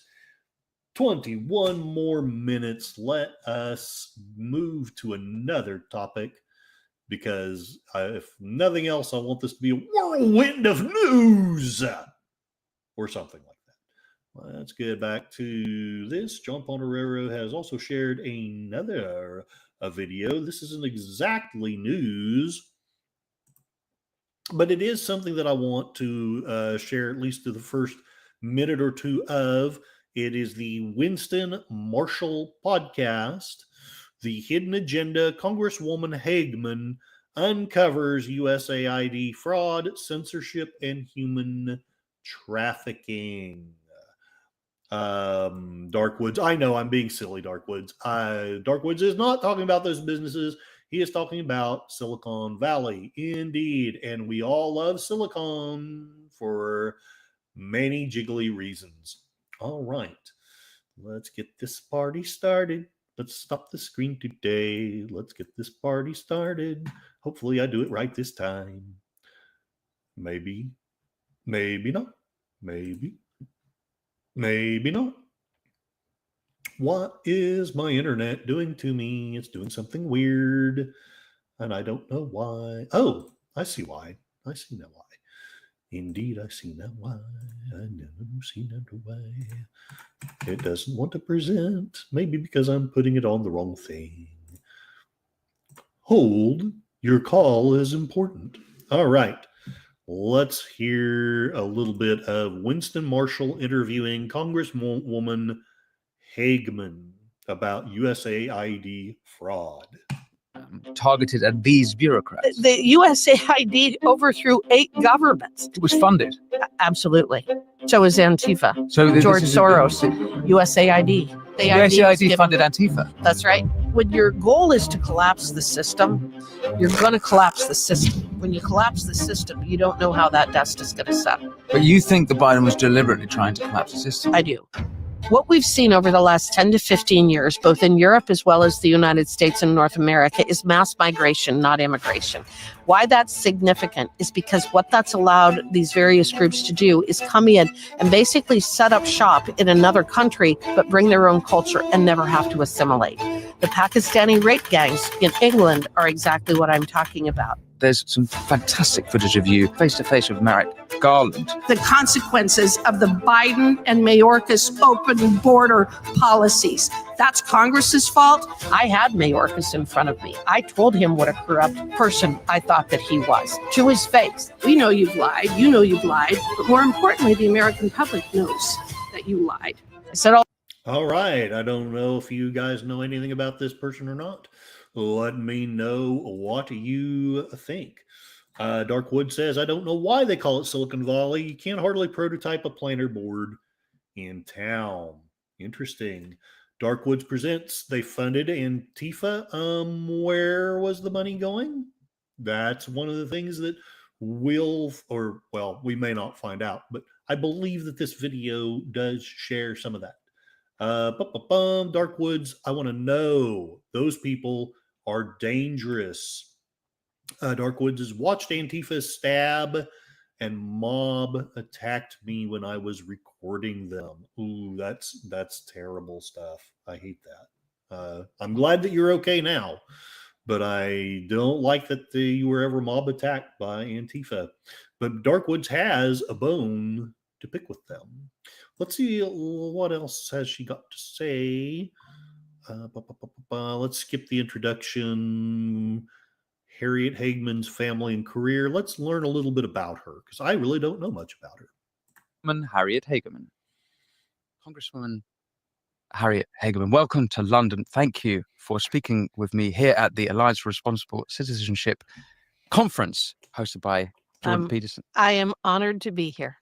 21 more minutes. Let us move to another topic because if nothing else, I want this to be a whirlwind of news or something like that. Let's get back to this. John Ponderero has also shared another video. This isn't exactly news, but it is something that I want to share at least to the first minute or two of. It is the Winston Marshall podcast. The Hidden Agenda. Congresswoman Hagman uncovers USAID fraud, censorship, and human trafficking. Darkwoods. I know I'm being silly, Darkwoods. Darkwoods is not talking about those businesses. He is talking about Silicon Valley. Indeed. And we all love Silicon for many jiggly reasons. All right. Let's get this party started. Let's stop the screen today. Let's get this party started. Hopefully I do it right this time. Maybe. Maybe not. Maybe. Maybe not. What is my internet doing to me? It's doing something weird, and I don't know why. Oh, I see why. I see now why. Indeed, I see now why. I never see now why. It doesn't want to present. Maybe because I'm putting it on the wrong thing. Hold. Your call is important. All right. Let's hear a little bit of Winston Marshall interviewing Congresswoman Hagman about USAID fraud. targeted at these bureaucrats? The USAID overthrew 8 governments. It was funded. Absolutely. So is Antifa. So George Soros, USAID. The USAID funded Antifa. That's right. When your goal is to collapse the system, you're going to collapse the system. When you collapse the system, you don't know how that dust is going to settle. But you think that Biden was deliberately trying to collapse the system? I do. What we've seen over the last 10 to 15 years, both in Europe as well as the United States and North America, is mass migration, not immigration. Why that's significant is because what that's allowed these various groups to do is come in and basically set up shop in another country, but bring their own culture and never have to assimilate. The Pakistani rape gangs in England are exactly what I'm talking about. There's some fantastic footage of you face-to-face with Merrick Garland. The consequences of the Biden and Mayorkas open border policies. That's Congress's fault. I had Mayorkas in front of me. I told him what a corrupt person I thought that he was. To his face. We know you've lied. You know you've lied. But more importantly, the American public knows that you lied. I said all right. I don't know if you guys know anything about this person or not. Let me know what you think. Darkwood says, I don't know why they call it Silicon Valley. You can't hardly prototype a planer board in town. Interesting. Darkwoods presents, they funded Antifa. Where was the money going? That's one of the things that we may not find out, but I believe that this video does share some of that. Darkwoods, I want to know those people are dangerous. Darkwoods has watched Antifa stab and mob attacked me when I was recording them. Ooh, that's terrible stuff. I hate that. I'm glad that you're okay now, but I don't like that you were ever mob attacked by Antifa. But Darkwoods has a bone to pick with them. Let's see what else has she got to say. Let's skip the introduction. Harriet Hageman's family and career. Let's learn a little bit about her because I really don't know much about her. Harriet Hageman. Congresswoman Harriet Hageman, welcome to London. Thank you for speaking with me here at the Alliance for Responsible Citizenship conference hosted by Jordan Peterson. I am honored to be here.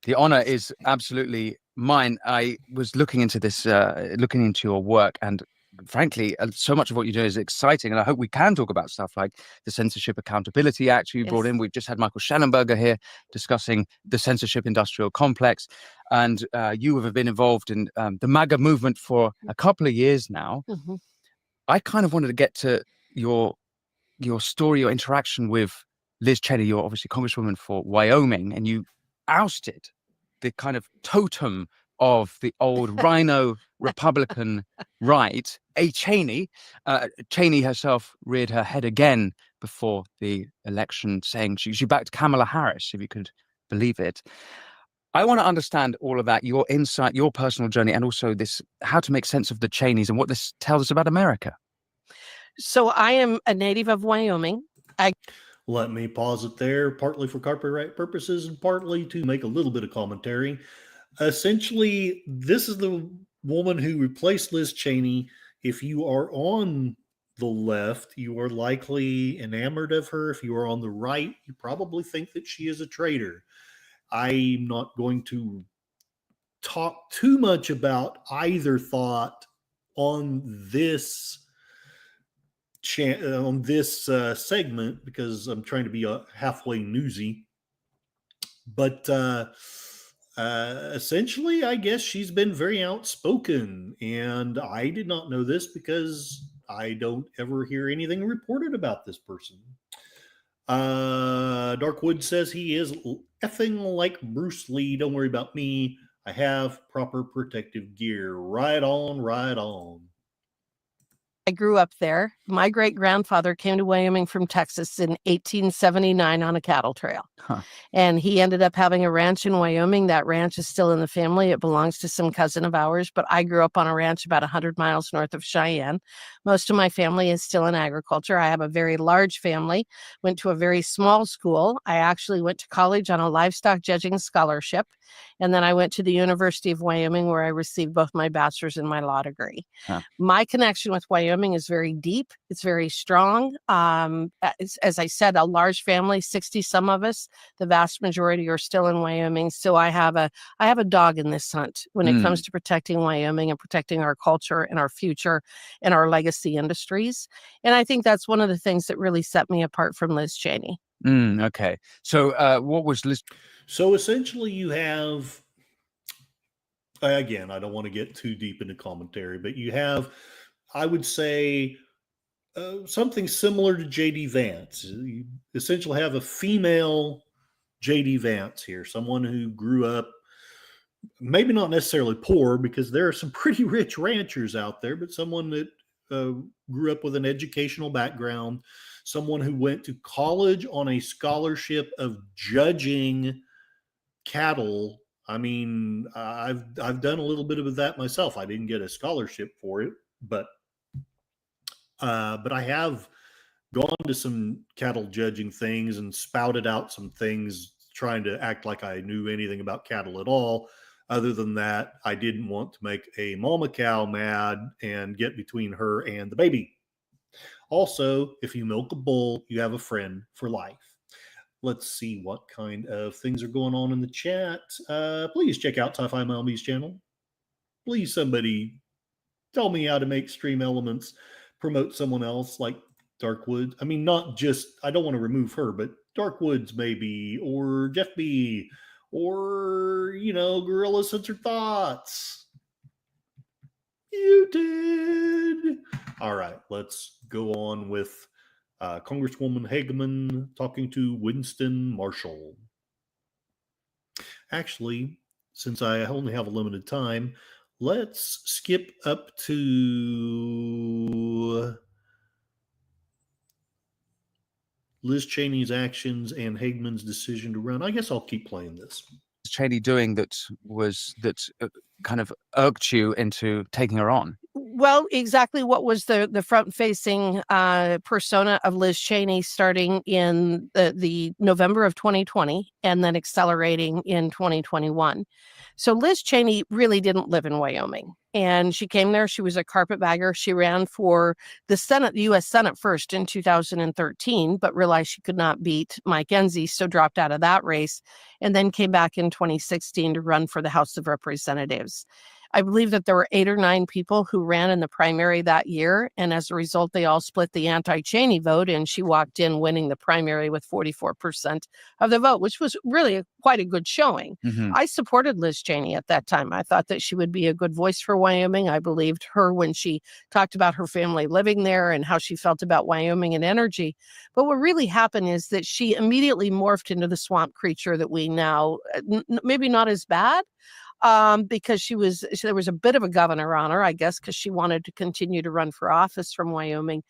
The honor is absolutely mine. I was looking into this, looking into your work, and frankly, so much of what you do is exciting. And I hope we can talk about stuff like the Censorship Accountability Act you brought in. We've just had Michael Schellenberger here discussing the censorship industrial complex. And you have been involved in the MAGA movement for a couple of years now. Mm-hmm. I kind of wanted to get to your story, your interaction with Liz Cheney. You're obviously Congresswoman for Wyoming, and you ousted the kind of totem of the old rhino Republican right, a Cheney. Cheney herself reared her head again before the election, saying she backed Kamala Harris, if you could believe it. I want to understand all of that, your insight, your personal journey, and also this, how to make sense of the Cheneys and what this tells us about America. So I am a native of Wyoming. Let me pause it there, partly for copyright purposes and partly to make a little bit of commentary. Essentially, this is the woman who replaced Liz Cheney. If you are on the left, you are likely enamored of her. If you are on the right, you probably think that she is a traitor. I'm not going to talk too much about either thought on this segment because I'm trying to be halfway newsy. But essentially, I guess she's been very outspoken, and I did not know this because I don't ever hear anything reported about this person. Darkwood says he is effing like Bruce Lee. Don't worry about me. I have proper protective gear. Right on, right on. I grew up there. My great-grandfather came to Wyoming from Texas in 1879 on a cattle trail. Huh. And he ended up having a ranch in Wyoming. That ranch is still in the family. It belongs to some cousin of ours, but I grew up on a ranch about 100 miles north of Cheyenne. Most of my family is still in agriculture. I have a very large family, went to a very small school. I actually went to college on a livestock judging scholarship. And then I went to the University of Wyoming where I received both my bachelor's and my law degree. Huh. My connection with Wyoming Wyoming is very deep. It's very strong. As I said, a large family, 60 some of us. The vast majority are still in Wyoming. So I have a dog in this hunt when it comes to protecting Wyoming and protecting our culture and our future and our legacy industries. And I think that's one of the things that really set me apart from Liz Cheney. Okay. So what was Liz? So essentially you have, again, I don't want to get too deep into commentary, but you have, I would say, something similar to J.D. Vance. You essentially have a female J.D. Vance here, someone who grew up, maybe not necessarily poor, because there are some pretty rich ranchers out there, but someone that grew up with an educational background, someone who went to college on a scholarship of judging cattle. I mean, I've done a little bit of that myself. I didn't get a scholarship for it, but I have gone to some cattle judging things and spouted out some things, trying to act like I knew anything about cattle at all. Other than that, I didn't want to make a mama cow mad and get between her and the baby. Also, if you milk a bull, you have a friend for life. Let's see what kind of things are going on in the chat. Please check out Sci-Fi Malby's channel. Please, somebody tell me how to make stream elements promote someone else like Darkwood. I mean, not just, I don't want to remove her, but Darkwoods maybe, or Jeff B, or, Gorilla Censored Thoughts. You did. All right, let's go on with Congresswoman Hageman talking to Winston Marshall. Actually, since I only have a limited time, let's skip up to Liz Cheney's actions and Hageman's decision to run. I guess I'll keep playing this. Cheney doing that kind of irked you into taking her on? Well, exactly what was the front-facing persona of Liz Cheney starting in the November of 2020 and then accelerating in 2021. So Liz Cheney really didn't live in Wyoming. And she came there. She was a carpetbagger. She ran for the Senate, the U.S. Senate first in 2013, but realized she could not beat Mike Enzi, so dropped out of that race, and then came back in 2016 to run for the House of Representatives. I believe that there were 8 or 9 people who ran in the primary that year, and as a result, they all split the anti-Cheney vote, and she walked in winning the primary with 44% of the vote, which was really quite a good showing. Mm-hmm. I supported Liz Cheney at that time. I thought that she would be a good voice for Wyoming. I believed her when she talked about her family living there and how she felt about Wyoming and energy. But what really happened is that she immediately morphed into the swamp creature that we now, maybe not as bad, because there was a bit of a governor on her, I guess, because she wanted to continue to run for office from Wyoming.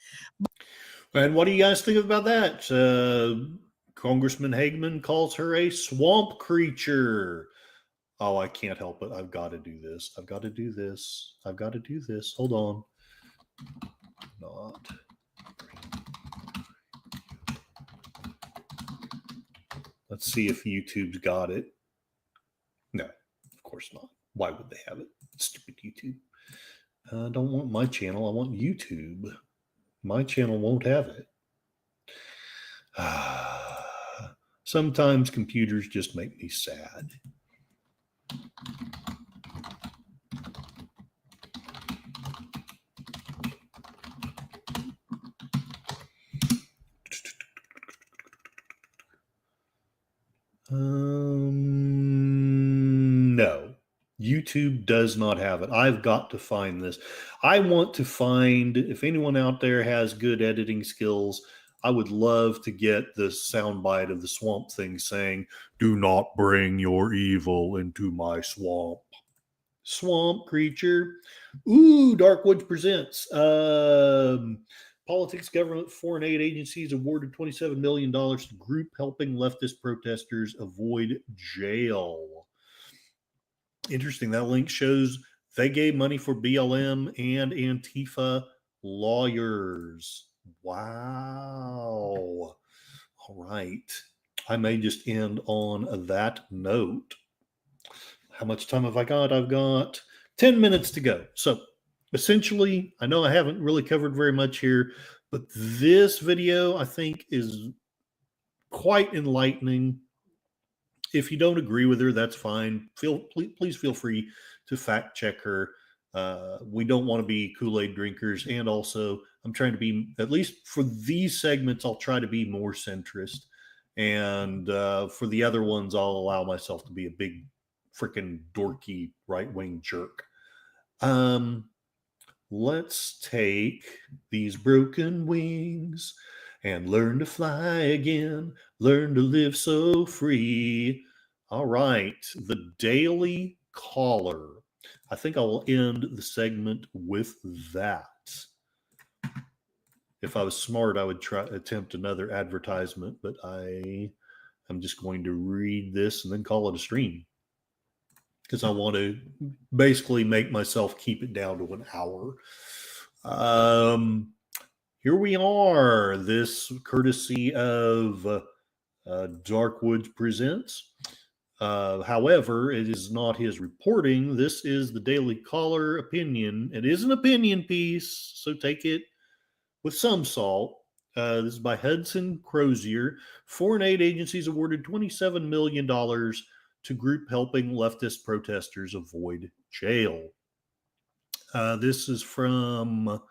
And what do you guys think about that? Congressman Hageman calls her a swamp creature. Oh, I can't help it. I've got to do this. I've got to do this. I've got to do this. Hold on. Not. Let's see if YouTube's got it. No, of course not. Why would they have it? Stupid YouTube. I don't want my channel. I want YouTube. My channel won't have it. Sometimes computers just make me sad. No, YouTube does not have it. I've got to find this. I want to find, if anyone out there has good editing skills, I would love to get the soundbite of the Swamp Thing saying, "Do not bring your evil into my swamp." Swamp creature. Ooh, Darkwoods presents. Politics, government, foreign aid agencies awarded $27 million to group helping leftist protesters avoid jail. Interesting. That link shows they gave money for BLM and Antifa lawyers. Wow. All right. I may just end on that note. How much time have I got? I've got 10 minutes to go. So essentially, I know I haven't really covered very much here, but this video I think is quite enlightening. If you don't agree with her, that's fine. Please feel free to fact check her. We don't want to be Kool-Aid drinkers. And also, I'm trying to be, at least for these segments, I'll try to be more centrist. And for the other ones, I'll allow myself to be a big freaking dorky right-wing jerk. Let's take these broken wings and learn to fly again, learn to live so free. All right, the Daily Caller. I think I will end the segment with that. If I was smart, I would attempt another advertisement, but I'm just going to read this and then call it a stream, because I want to basically make myself keep it down to an hour. Here we are. This courtesy of Darkwoods Presents. However, it is not his reporting. This is the Daily Caller opinion. It is an opinion piece, so take it with some salt. This is by Hudson Crozier. Foreign aid agencies awarded $27 million to group helping leftist protesters avoid jail. This is from,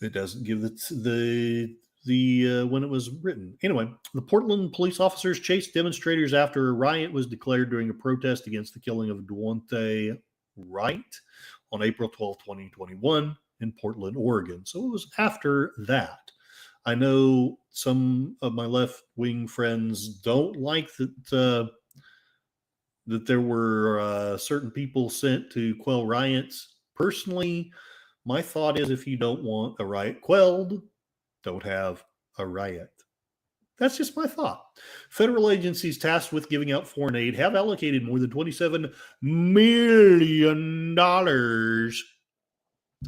it doesn't give the when it was written. Anyway, the Portland police officers chased demonstrators after a riot was declared during a protest against the killing of Daunte Wright on April 12, 2021 in Portland, Oregon. So it was after that. I know some of my left-wing friends don't like that there were certain people sent to quell riots. Personally, my thought is, if you don't want a riot quelled, don't have a riot. That's just my thought. Federal agencies tasked with giving out foreign aid have allocated more than $27 million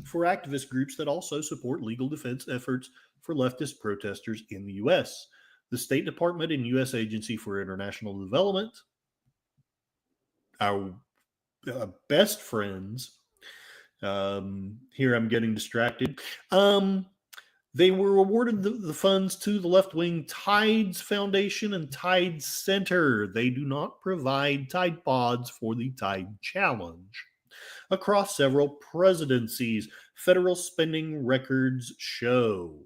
for activist groups that also support legal defense efforts for leftist protesters in the U.S. The State Department and U.S. Agency for International Development, our best friends, here I'm getting distracted, they were awarded the funds to the left-wing Tides Foundation and Tides Center. They do not provide Tide Pods for the Tide Challenge. Across several presidencies, federal spending records show.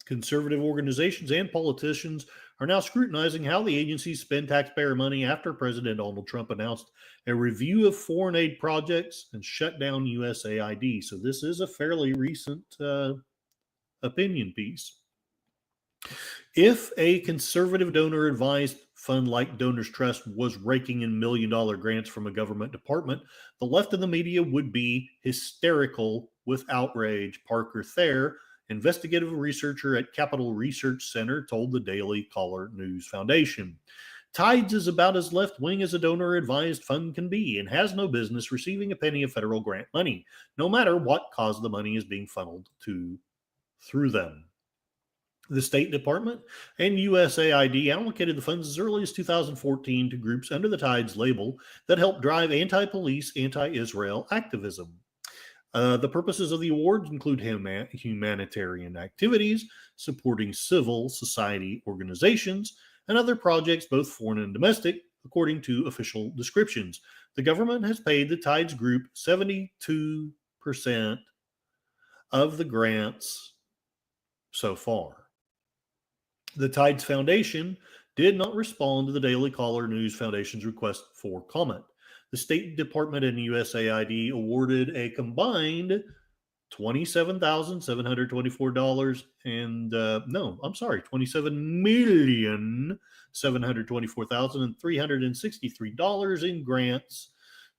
Conservative organizations and politicians are now scrutinizing how the agencies spend taxpayer money after President Donald Trump announced a review of foreign aid projects and shut down USAID. So this is a fairly recent opinion piece. If a conservative donor-advised fund like Donors Trust was raking in million-dollar grants from a government department, the left of the media would be hysterical with outrage. Parker Thayer, investigative researcher at Capital Research Center, told the Daily Caller News Foundation. Tides is about as left-wing as a donor-advised fund can be and has no business receiving a penny of federal grant money, no matter what cause the money is being funneled to through them. The State Department and USAID allocated the funds as early as 2014 to groups under the Tides label that help drive anti-police, anti-Israel activism. The purposes of the awards include humanitarian activities, supporting civil society organizations, and other projects, both foreign and domestic, according to official descriptions. The government has paid the Tides group 72% of the grants so far. The Tides Foundation did not respond to the Daily Caller News Foundation's request for comment. The State Department and USAID awarded a combined $27,724 and $27,724,363 in grants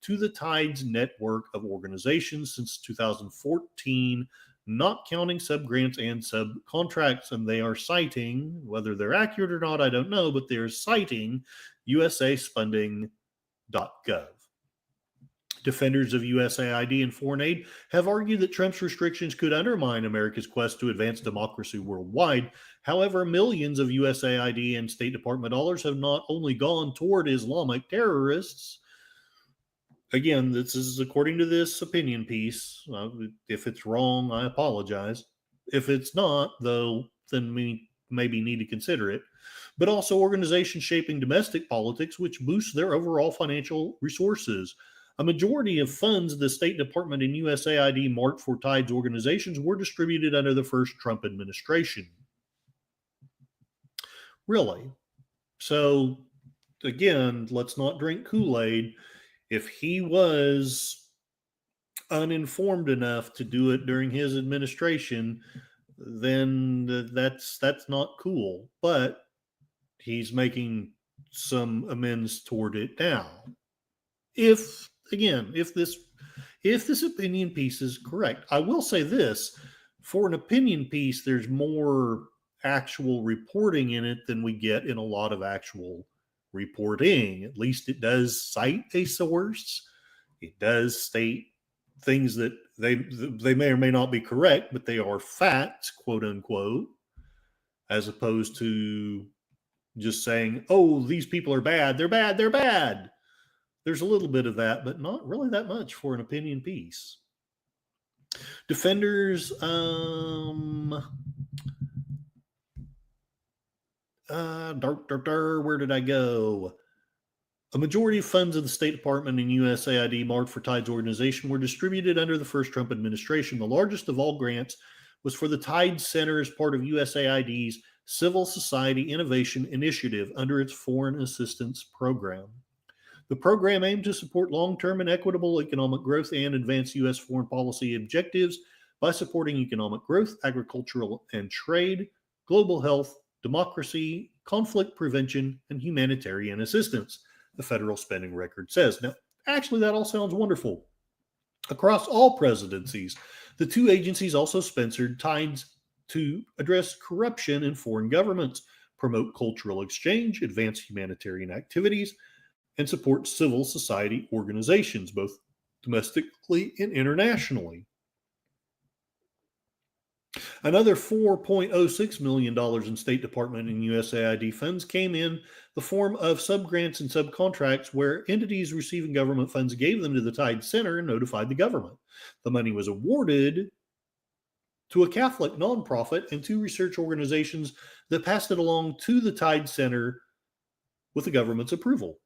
to the Tides network of organizations since 2014, not counting sub-grants and subcontracts. And they are citing, whether they're accurate or not, I don't know, but they're citing usaspending.gov. Defenders of USAID and foreign aid have argued that Trump's restrictions could undermine America's quest to advance democracy worldwide. However, millions of USAID and State Department dollars have not only gone toward Islamic terrorists, again, this is according to this opinion piece. If it's wrong, I apologize. If it's not, though, then we maybe need to consider it. But also organizations shaping domestic politics, which boosts their overall financial resources. A majority of funds the State Department and USAID marked for Tides organizations were distributed under the first Trump administration. Really? So, again, let's not drink Kool-Aid. If he was uninformed enough to do it during his administration, then that's not cool. But he's making some amends toward it now. If this opinion piece is correct, I will say this: for an opinion piece, there's more actual reporting in it than we get in a lot of actual reporting. At least it does cite a source. It does state things that they may or may not be correct, but they are facts, quote unquote, as opposed to just saying, oh, these people are bad, they're bad, they're bad. There's a little bit of that, but not really that much for an opinion piece. Defenders, where did I go? A majority of funds of the State Department and USAID marked for Tides organization were distributed under the first Trump administration. The largest of all grants was for the Tides Center as part of USAID's Civil Society Innovation Initiative under its Foreign Assistance Program. The program aimed to support long-term and equitable economic growth and advance U.S. foreign policy objectives by supporting economic growth, agricultural and trade, global health, democracy, conflict prevention, and humanitarian assistance, the federal spending record says. Now, actually, that all sounds wonderful. Across all presidencies, the two agencies also sponsored Tides to address corruption in foreign governments, promote cultural exchange, advance humanitarian activities, and support civil society organizations, both domestically and internationally. Another $4.06 million in State Department and USAID funds came in the form of subgrants and subcontracts where entities receiving government funds gave them to the Tide Center and notified the government. The money was awarded to a Catholic nonprofit and two research organizations that passed it along to the Tide Center with the government's approval.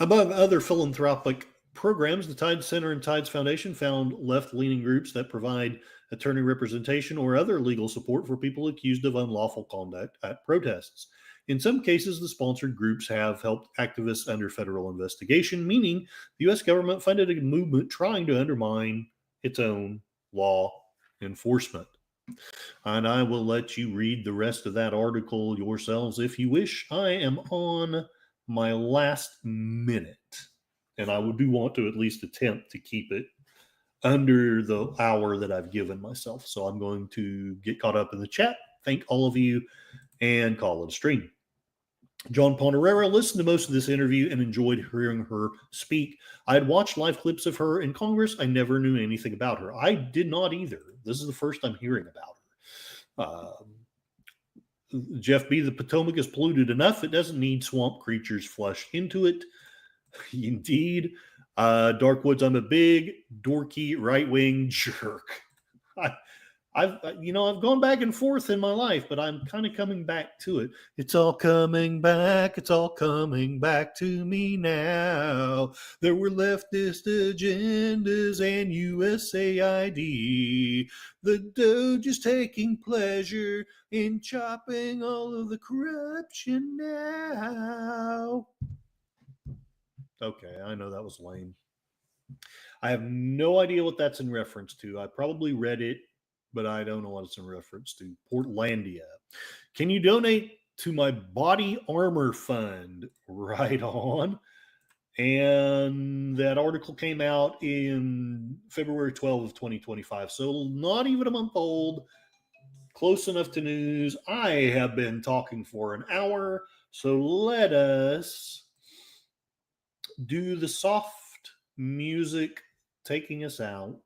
Among other philanthropic programs, the Tides Center and Tides Foundation found left-leaning groups that provide attorney representation or other legal support for people accused of unlawful conduct at protests. In some cases, the sponsored groups have helped activists under federal investigation, meaning the U.S. government funded a movement trying to undermine its own law enforcement. And I will let you read the rest of that article yourselves if you wish. I am on my last minute, and I do want to at least attempt to keep it under the hour that I've given myself. So I'm going to get caught up in the chat, thank all of you, and call it a stream. John Ponderera listened to most of this interview and enjoyed hearing her speak. I had watched live clips of her in Congress. I never knew anything about her. I did not either. This is the first I'm hearing about her. Jeff B., the Potomac is polluted enough. It doesn't need swamp creatures flushed into it. Indeed. Dark Woods, I'm a big, dorky, right-wing jerk. I've gone back and forth in my life, but I'm kind of coming back to it. It's all coming back. It's all coming back to me now. There were leftist agendas and USAID. The Doge is taking pleasure in chopping all of the corruption now. Okay, I know that was lame. I have no idea what that's in reference to. I probably read it, but I don't know what it's in reference to. Portlandia. Can you donate to my body armor fund? Right on. And that article came out in February 12th of 2025. So not even a month old. Close enough to news. I have been talking for an hour. So let us do the soft music taking us out.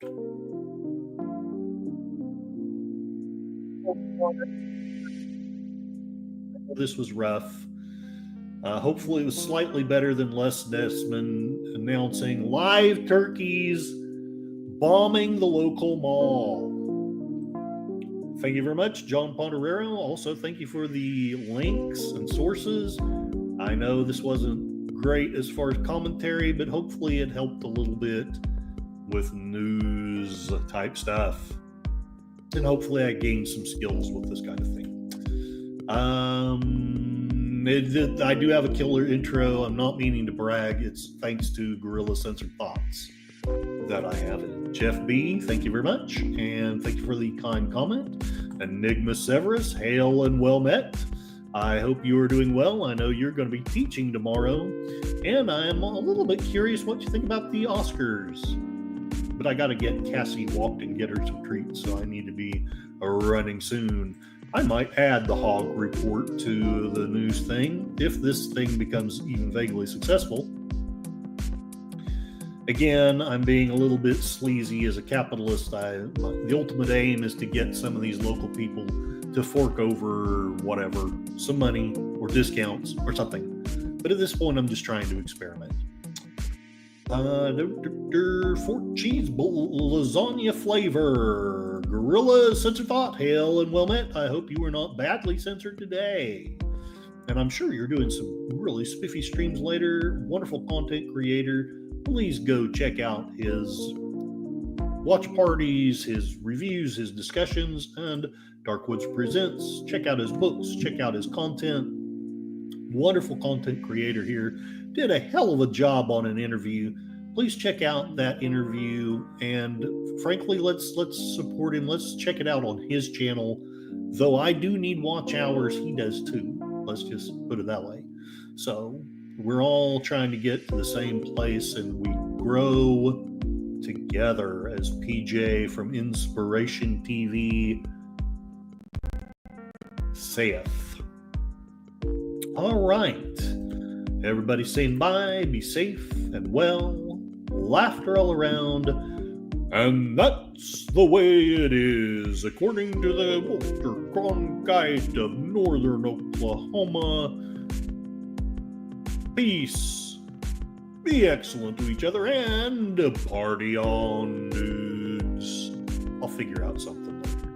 This was rough. Hopefully it was slightly better than Les Nessman announcing live turkeys bombing the local mall. Thank you very much, John Ponderero. Also, thank you for the links and sources. I know this wasn't great as far as commentary, but hopefully it helped a little bit with news type stuff. And hopefully I gained some skills with this kind of thing. I do have a killer intro. I'm not meaning to brag. It's thanks to Gorilla Censored Thoughts that I have it. Jeff B, thank you very much. And thank you for the kind comment. Enigma Severus, hail and well met. I hope you are doing well. I know you're going to be teaching tomorrow. And I'm a little bit curious what you think about the Oscars. But I got to get Cassie walked and get her some treats, so I need to be running soon. I might add the hog report to the news thing if this thing becomes even vaguely successful. Again, I'm being a little bit sleazy as a capitalist. The ultimate aim is to get some of these local people to fork over whatever, some money or discounts or something. But at this point, I'm just trying to experiment. 4 cheese lasagna flavor. Gorilla Censored Thought, hail and well met. I hope you were not badly censored today. And I'm sure you're doing some really spiffy streams later. Wonderful content creator. Please go check out his watch parties, his reviews, his discussions, and Darkwoods Presents. Check out his books. Check out his content. Wonderful content creator here. Did a hell of a job on an interview. Please check out that interview, and frankly, let's support him. Let's check it out on his channel. Though I do need watch hours, he does too. Let's just put it that way. So we're all trying to get to the same place, and we grow together, as PJ from Inspiration TV saith. All right. Everybody saying bye, be safe and well, laughter all around, and that's the way it is, according to the Walter Cronkite of Northern Oklahoma. Peace, be excellent to each other, and party on, dudes. I'll figure out something later.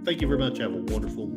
Thank you very much. Have a wonderful